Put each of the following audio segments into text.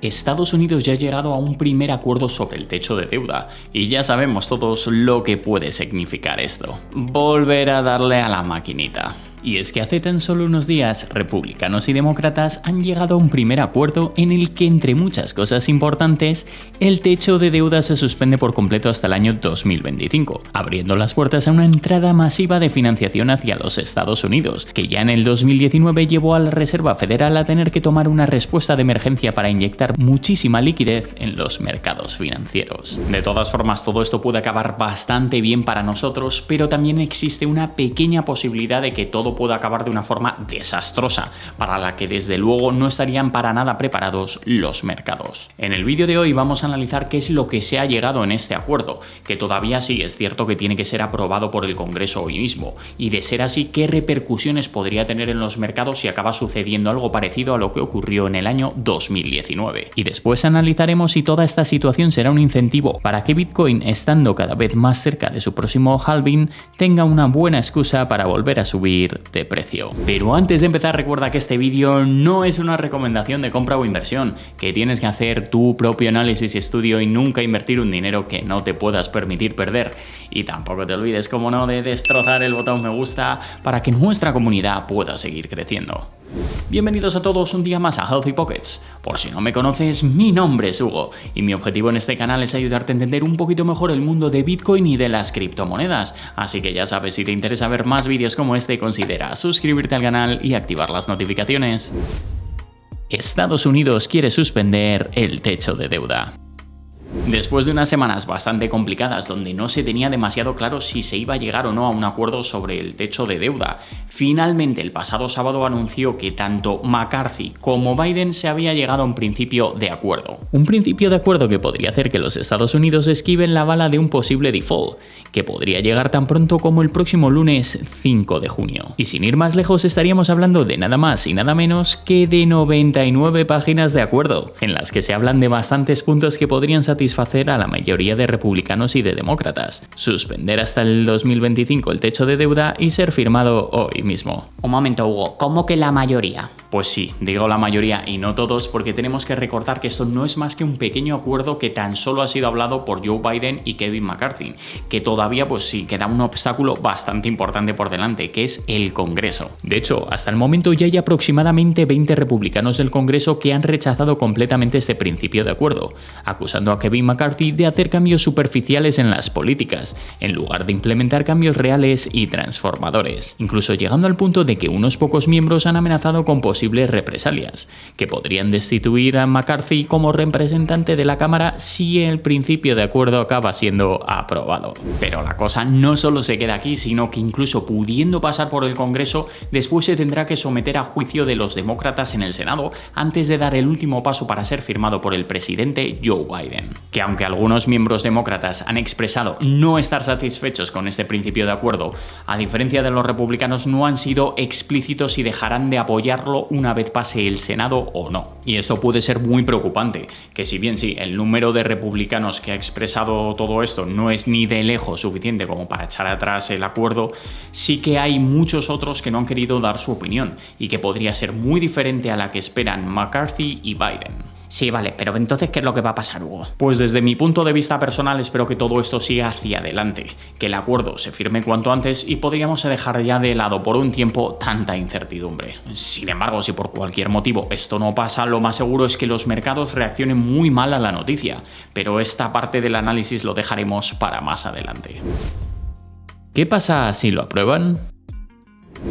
Estados Unidos ya ha llegado a un primer acuerdo sobre el techo de deuda y ya sabemos todos lo que puede significar esto. Volver a darle a la maquinita. Y es que hace tan solo unos días, republicanos y demócratas han llegado a un primer acuerdo en el que, entre muchas cosas importantes, el techo de deuda se suspende por completo hasta el año 2025, abriendo las puertas a una entrada masiva de financiación hacia los Estados Unidos, que ya en el 2019 llevó a la Reserva Federal a tener que tomar una respuesta de emergencia para inyectar muchísima liquidez en los mercados financieros. De todas formas, todo esto puede acabar bastante bien para nosotros, pero también existe una pequeña posibilidad de que todo puede acabar de una forma desastrosa, para la que desde luego no estarían para nada preparados los mercados. En el vídeo de hoy vamos a analizar qué es lo que se ha llegado en este acuerdo, que todavía sí es cierto que tiene que ser aprobado por el Congreso hoy mismo, y de ser así, qué repercusiones podría tener en los mercados si acaba sucediendo algo parecido a lo que ocurrió en el año 2019. Y después analizaremos si toda esta situación será un incentivo para que Bitcoin, estando cada vez más cerca de su próximo halving, tenga una buena excusa para volver a subir de precio. Pero antes de empezar, recuerda que este vídeo no es una recomendación de compra o inversión, que tienes que hacer tu propio análisis y estudio y nunca invertir un dinero que no te puedas permitir perder. Y tampoco te olvides, como no, de destrozar el botón me gusta para que nuestra comunidad pueda seguir creciendo. Bienvenidos a todos un día más a Healthy Pockets. Por si no me conoces, mi nombre es Hugo y mi objetivo en este canal es ayudarte a entender un poquito mejor el mundo de Bitcoin y de las criptomonedas. Así que ya sabes, si te interesa ver más vídeos como este, considera suscribirte al canal y activar las notificaciones. Estados Unidos quiere suspender el techo de deuda. Después de unas semanas bastante complicadas donde no se tenía demasiado claro si se iba a llegar o no a un acuerdo sobre el techo de deuda, finalmente el pasado sábado anunció que tanto McCarthy como Biden se había llegado a un principio de acuerdo. Un principio de acuerdo que podría hacer que los Estados Unidos esquiven la bala de un posible default, que podría llegar tan pronto como el próximo lunes 5 de junio. Y sin ir más lejos, estaríamos hablando de nada más y nada menos que de 99 páginas de acuerdo, en las que se hablan de bastantes puntos que podrían satisfacer a la mayoría de republicanos y de demócratas, suspender hasta el 2025 el techo de deuda y ser firmado hoy mismo. Un momento, Hugo, ¿cómo que la mayoría? Pues sí, digo la mayoría y no todos, porque tenemos que recordar que esto no es más que un pequeño acuerdo que tan solo ha sido hablado por Joe Biden y Kevin McCarthy, que todavía pues sí queda un obstáculo bastante importante por delante, que es el Congreso. De hecho, hasta el momento ya hay aproximadamente 20 republicanos del Congreso que han rechazado completamente este principio de acuerdo, acusando a Kevin McCarthy de hacer cambios superficiales en las políticas, en lugar de implementar cambios reales y transformadores, incluso llegando al punto de que unos pocos miembros han amenazado con posibles represalias, que podrían destituir a McCarthy como representante de la Cámara si el principio de acuerdo acaba siendo aprobado. Pero la cosa no solo se queda aquí, sino que incluso pudiendo pasar por el Congreso, después se tendrá que someter a juicio de los demócratas en el Senado antes de dar el último paso para ser firmado por el presidente Joe Biden. Que aunque algunos miembros demócratas han expresado no estar satisfechos con este principio de acuerdo, a diferencia de los republicanos no han sido explícitos si dejarán de apoyarlo una vez pase el Senado o no. Y esto puede ser muy preocupante, que si bien sí, el número de republicanos que ha expresado todo esto no es ni de lejos suficiente como para echar atrás el acuerdo, sí que hay muchos otros que no han querido dar su opinión y que podría ser muy diferente a la que esperan McCarthy y Biden. Sí, vale, pero entonces, ¿qué es lo que va a pasar, Hugo? Pues desde mi punto de vista personal espero que todo esto siga hacia adelante, que el acuerdo se firme cuanto antes y podríamos dejar ya de lado por un tiempo tanta incertidumbre. Sin embargo, si por cualquier motivo esto no pasa, lo más seguro es que los mercados reaccionen muy mal a la noticia, pero esta parte del análisis lo dejaremos para más adelante. ¿Qué pasa si lo aprueban?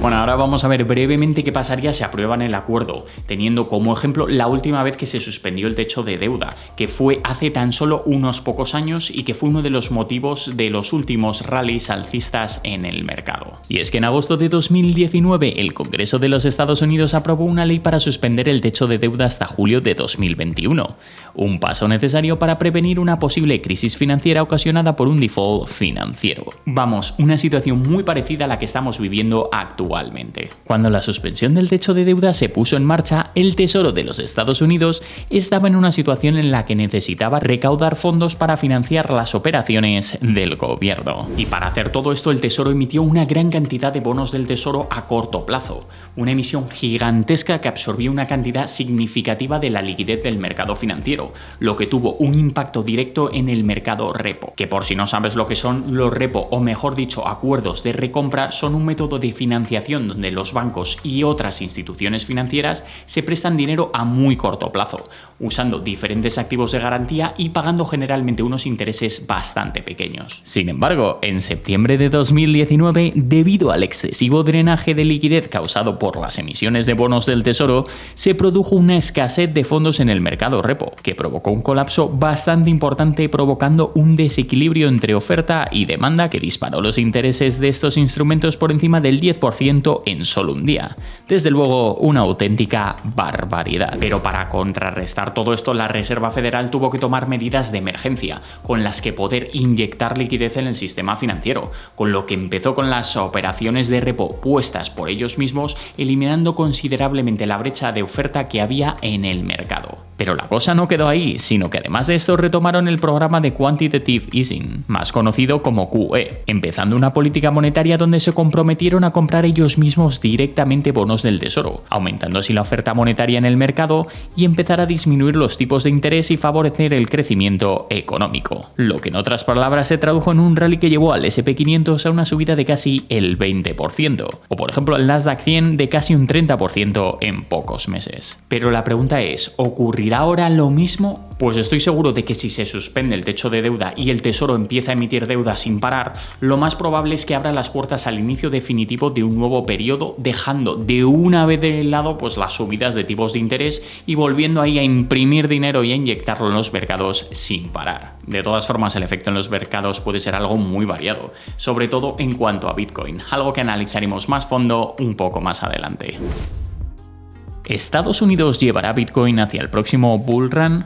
Bueno, ahora vamos a ver brevemente qué pasaría si aprueban el acuerdo, teniendo como ejemplo la última vez que se suspendió el techo de deuda, que fue hace tan solo unos pocos años y que fue uno de los motivos de los últimos rallies alcistas en el mercado. Y es que en agosto de 2019 el Congreso de los Estados Unidos aprobó una ley para suspender el techo de deuda hasta julio de 2021, un paso necesario para prevenir una posible crisis financiera ocasionada por un default financiero. Vamos, una situación muy parecida a la que estamos viviendo actualmente actualmente. Cuando la suspensión del techo de deuda se puso en marcha, el Tesoro de los Estados Unidos estaba en una situación en la que necesitaba recaudar fondos para financiar las operaciones del gobierno. Y para hacer todo esto, el Tesoro emitió una gran cantidad de bonos del Tesoro a corto plazo, una emisión gigantesca que absorbió una cantidad significativa de la liquidez del mercado financiero, lo que tuvo un impacto directo en el mercado repo, que por si no sabes lo que son, los repo, o mejor dicho, acuerdos de recompra, son un método de financiación donde los bancos y otras instituciones financieras se prestan dinero a muy corto plazo, usando diferentes activos de garantía y pagando generalmente unos intereses bastante pequeños. Sin embargo, en septiembre de 2019, debido al excesivo drenaje de liquidez causado por las emisiones de bonos del Tesoro, se produjo una escasez de fondos en el mercado repo, que provocó un colapso bastante importante, provocando un desequilibrio entre oferta y demanda que disparó los intereses de estos instrumentos por encima del 10% en solo un día. Desde luego, una auténtica barbaridad. Pero para contrarrestar todo esto, la Reserva Federal tuvo que tomar medidas de emergencia, con las que poder inyectar liquidez en el sistema financiero, con lo que empezó con las operaciones de repo puestas por ellos mismos, eliminando considerablemente la brecha de oferta que había en el mercado. Pero la cosa no quedó ahí, sino que además de esto retomaron el programa de Quantitative Easing, más conocido como QE, empezando una política monetaria donde se comprometieron a comprar ellos mismos directamente bonos del Tesoro, aumentando así la oferta monetaria en el mercado y empezar a disminuir los tipos de interés y favorecer el crecimiento económico, lo que en otras palabras se tradujo en un rally que llevó al S&P 500 a una subida de casi el 20%, o por ejemplo al Nasdaq 100 de casi un 30% en pocos meses. Pero la pregunta es, ¿ocurrirá ahora lo mismo? Pues estoy seguro de que si se suspende el techo de deuda y el Tesoro empieza a emitir deuda sin parar, lo más probable es que abra las puertas al inicio definitivo de un nuevo periodo, dejando de una vez de lado pues las subidas de tipos de interés y volviendo ahí a imprimir dinero y a inyectarlo en los mercados sin parar. De todas formas, el efecto en los mercados puede ser algo muy variado, sobre todo en cuanto a Bitcoin, algo que analizaremos más fondo un poco más adelante. ¿Estados Unidos llevará Bitcoin hacia el próximo bull run?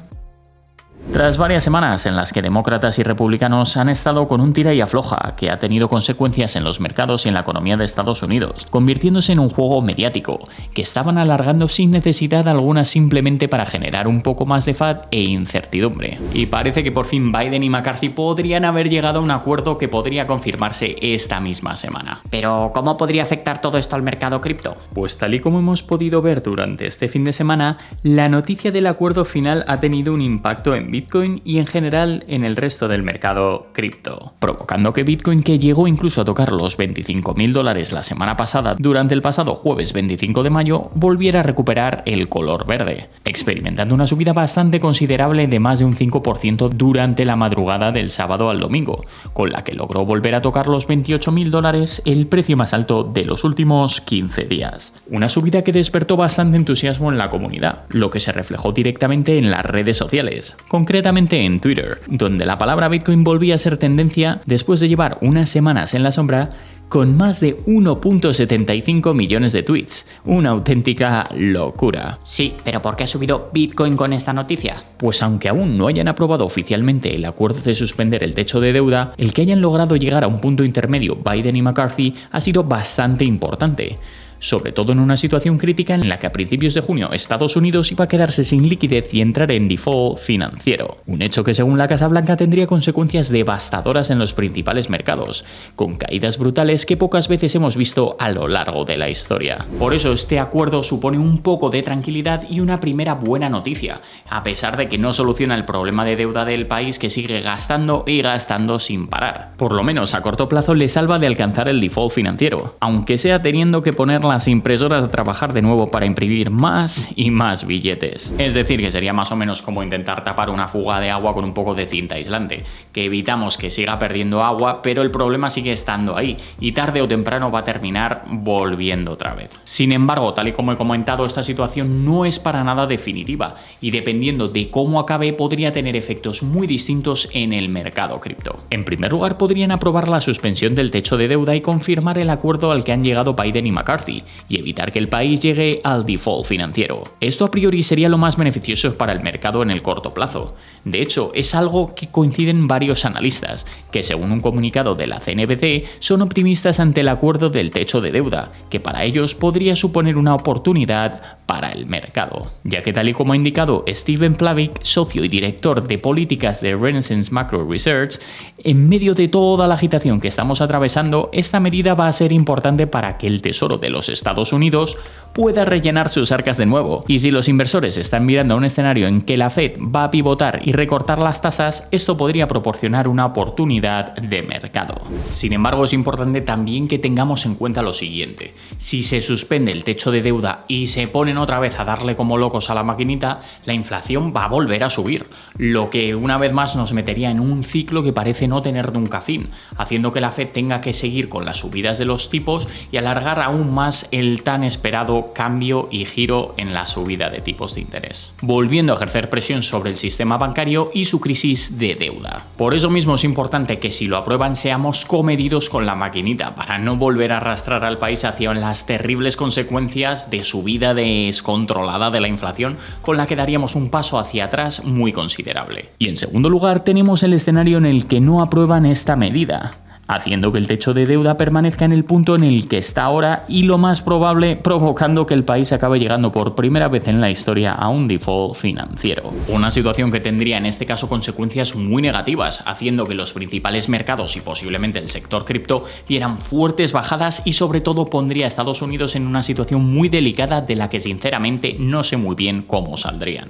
Tras varias semanas en las que demócratas y republicanos han estado con un tira y afloja que ha tenido consecuencias en los mercados y en la economía de Estados Unidos, convirtiéndose en un juego mediático que estaban alargando sin necesidad alguna simplemente para generar un poco más de FUD e incertidumbre. Y parece que por fin Biden y McCarthy podrían haber llegado a un acuerdo que podría confirmarse esta misma semana. Pero, ¿cómo podría afectar todo esto al mercado cripto? Pues tal y como hemos podido ver durante este fin de semana, la noticia del acuerdo final ha tenido un impacto en Bitcoin y en general en el resto del mercado cripto, provocando que Bitcoin, que llegó incluso a tocar los $25.000 la semana pasada durante el pasado jueves 25 de mayo, volviera a recuperar el color verde, experimentando una subida bastante considerable de más de un 5% durante la madrugada del sábado al domingo, con la que logró volver a tocar los $28.000, el precio más alto de los últimos 15 días. Una subida que despertó bastante entusiasmo en la comunidad, lo que se reflejó directamente en las redes sociales, concretamente en Twitter, donde la palabra Bitcoin volvía a ser tendencia después de llevar unas semanas en la sombra con más de 1.75 millones de tweets. Una auténtica locura. Sí, pero ¿por qué ha subido Bitcoin con esta noticia? Pues aunque aún no hayan aprobado oficialmente el acuerdo de suspender el techo de deuda, el que hayan logrado llegar a un punto intermedio Biden y McCarthy ha sido bastante importante, sobre todo en una situación crítica en la que a principios de junio Estados Unidos iba a quedarse sin liquidez y entrar en default financiero, un hecho que según la Casa Blanca tendría consecuencias devastadoras en los principales mercados, con caídas brutales que pocas veces hemos visto a lo largo de la historia. Por eso este acuerdo supone un poco de tranquilidad y una primera buena noticia, a pesar de que no soluciona el problema de deuda del país, que sigue gastando y gastando sin parar. Por lo menos a corto plazo le salva de alcanzar el default financiero, aunque sea teniendo que poner las impresoras a trabajar de nuevo para imprimir más y más billetes. Es decir, que sería más o menos como intentar tapar una fuga de agua con un poco de cinta aislante, que evitamos que siga perdiendo agua, pero el problema sigue estando ahí y tarde o temprano va a terminar volviendo otra vez. Sin embargo, tal y como he comentado, esta situación no es para nada definitiva y dependiendo de cómo acabe podría tener efectos muy distintos en el mercado cripto. En primer lugar, podrían aprobar la suspensión del techo de deuda y confirmar el acuerdo al que han llegado Biden y McCarthy, y evitar que el país llegue al default financiero. Esto a priori sería lo más beneficioso para el mercado en el corto plazo. De hecho, es algo que coinciden varios analistas, que según un comunicado de la CNBC son optimistas optimistas ante el acuerdo del techo de deuda, que para ellos podría suponer una oportunidad para el mercado, ya que tal y como ha indicado Steven Plavik, socio y director de políticas de Renaissance Macro Research, en medio de toda la agitación que estamos atravesando, esta medida va a ser importante para que el Tesoro de los Estados Unidos pueda rellenar sus arcas de nuevo. Y si los inversores están mirando a un escenario en que la Fed va a pivotar y recortar las tasas, esto podría proporcionar una oportunidad de mercado. Sin embargo, es importante también que tengamos en cuenta lo siguiente: si se suspende el techo de deuda y se ponen otra vez a darle como locos a la maquinita, la inflación va a volver a subir, lo que una vez más nos metería en un ciclo que parece no tener nunca fin, haciendo que la Fed tenga que seguir con las subidas de los tipos y alargar aún más el tan esperado cambio y giro en la subida de tipos de interés, volviendo a ejercer presión sobre el sistema bancario y su crisis de deuda. Por eso mismo es importante que si lo aprueban seamos comedidos con la maquinita para no volver a arrastrar al país hacia las terribles consecuencias de subida descontrolada de la inflación, con la que daríamos un paso hacia atrás muy considerable. Y en segundo lugar tenemos el escenario en el que no aprueban esta medida, haciendo que el techo de deuda permanezca en el punto en el que está ahora y lo más probable provocando que el país acabe llegando por primera vez en la historia a un default financiero. Una situación que tendría en este caso consecuencias muy negativas, haciendo que los principales mercados y posiblemente el sector cripto vieran fuertes bajadas y sobre todo pondría a Estados Unidos en una situación muy delicada de la que sinceramente no sé muy bien cómo saldrían.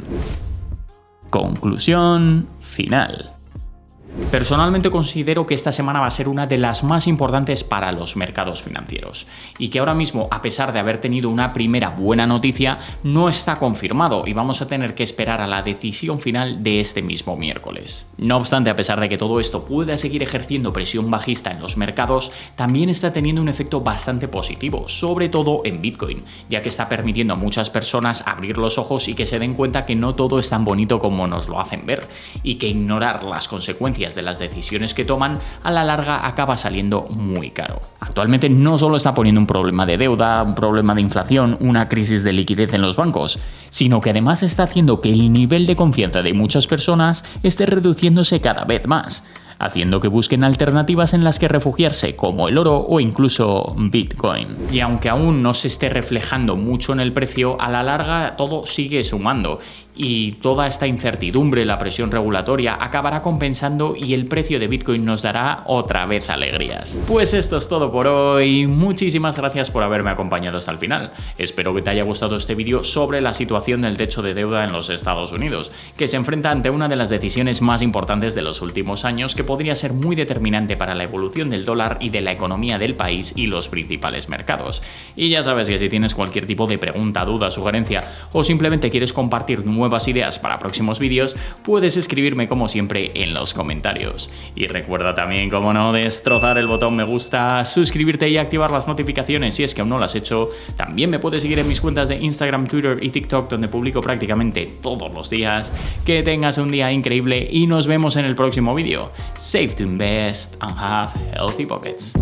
Conclusión final. Personalmente considero que esta semana va a ser una de las más importantes para los mercados financieros y que ahora mismo, a pesar de haber tenido una primera buena noticia, no está confirmado y vamos a tener que esperar a la decisión final de este mismo miércoles. No obstante, a pesar de que todo esto pueda seguir ejerciendo presión bajista en los mercados, también está teniendo un efecto bastante positivo, sobre todo en Bitcoin, ya que está permitiendo a muchas personas abrir los ojos y que se den cuenta que no todo es tan bonito como nos lo hacen ver y que ignorar las consecuencias de las decisiones que toman a la larga acaba saliendo muy caro. Actualmente no solo está poniendo un problema de deuda, un problema de inflación, una crisis de liquidez en los bancos, sino que además está haciendo que el nivel de confianza de muchas personas esté reduciéndose cada vez más, haciendo que busquen alternativas en las que refugiarse, como el oro o incluso Bitcoin. Y aunque aún no se esté reflejando mucho en el precio, a la larga todo sigue sumando y toda esta incertidumbre, la presión regulatoria, acabará compensando y el precio de Bitcoin nos dará otra vez alegrías. Pues esto es todo por hoy. Muchísimas gracias por haberme acompañado hasta el final. Espero que te haya gustado este vídeo sobre la situación del techo de deuda en los Estados Unidos, que se enfrenta ante una de las decisiones más importantes de los últimos años que podría ser muy determinante para la evolución del dólar y de la economía del país y los principales mercados. Y ya sabes que si tienes cualquier tipo de pregunta, duda, sugerencia o simplemente quieres compartir nuevas ideas para próximos vídeos, puedes escribirme como siempre en los comentarios. Y recuerda también, como no, destrozar el botón me gusta, suscribirte y activar las notificaciones si es que aún no lo has hecho. También me puedes seguir en mis cuentas de Instagram, Twitter y TikTok, donde publico prácticamente todos los días. Que tengas un día increíble y nos vemos en el próximo vídeo. Save to invest and have healthy pockets.